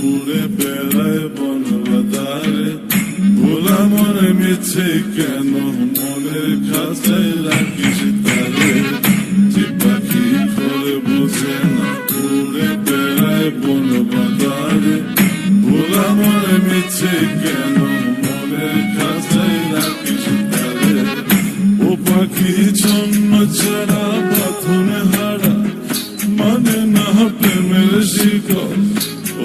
উড়ে বেড়ায় বন বাদারে, ভোলা মনে মিছে কেন মনের খাঁচায় রাখিস তারে। যে পাখি ঘরে বসে না উড়ে বেড়ায় বন বাদারে, ভোলা মনে মিছে কেন মনের খাঁচায় রাখিস তারে। ও পাখি ছন্ন ছাড়া বাঁধনে হারা, মানে না প্রেমের শিকল।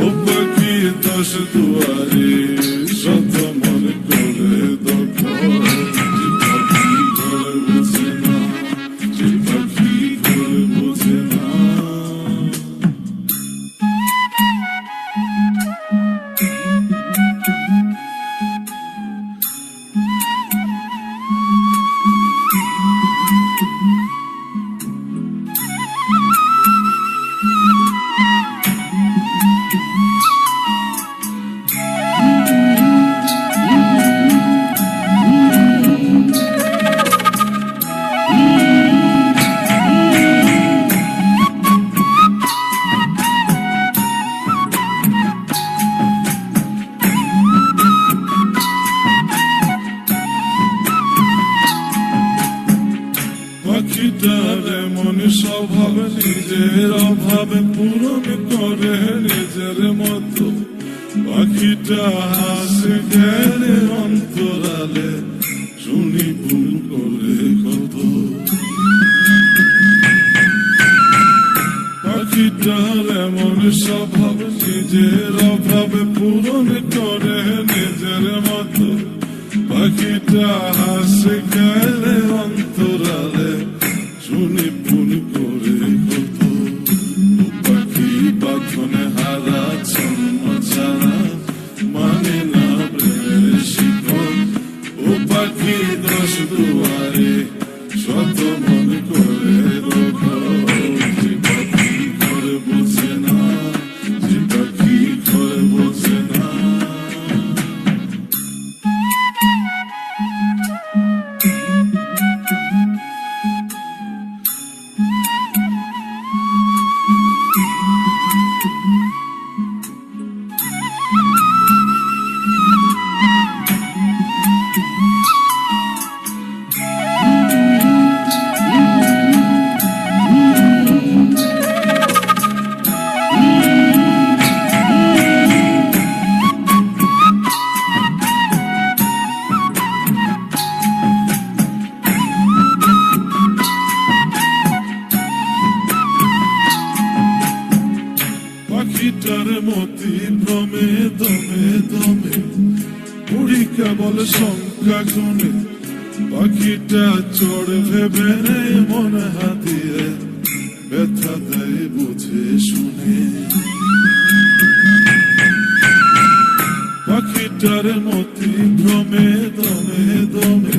ও পাখি দশ দুয়ারে শত মন করে দখল। যে পাখি ঘরে বসে না, যে পাখি ঘরে বসে না। পাখিটার এমন স্বভাব, নিজের অভাবে পূরণ করে নিজের মতো। পাখিটা হাসে গেলে অন্তরালে, শুনি ভুল করে কত। পাখিটার এমন স্বভাব, নিজের অভাবে পূরণ করে নিজের মতো। পাখিটা হাসে গেলে অন্তরালে, শুনি ভুল করে কত। ও পাখি বাঁধনে হারা ছন্ন ছাড়া, মানে না প্রেমের শিকল। ও পাখি দশ দুয়ারে শত মন করে দখল। যে পাখি ঘরে বসে না, যে পাখি ঘরে বসে না। পাখিটার মতি ভ্রমে দমে দমে, উড়ি কেবল সংখ্যা গুনে। পাখিটা চড় ভেবে নেই মন হাতিয়ে, ব্যথা দেয় বুঝে শুনে। পাখিটার মতি ভ্রমে দমে দমে,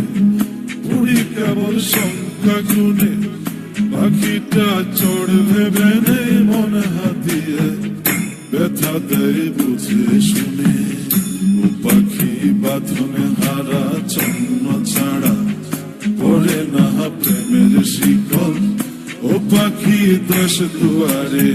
উড়ি কেবল সংখ্যা গুনে। পাখিটা চড় ভেবে নেই মন হাতিয়ে, ব্যথা দেয় বুঝে শুনে। ও পাখি বাঁধনে হারা ছন্ন ছাড়া, পড়ে না প্রেমের শিকল। ও পাখি দশ দুয়ারে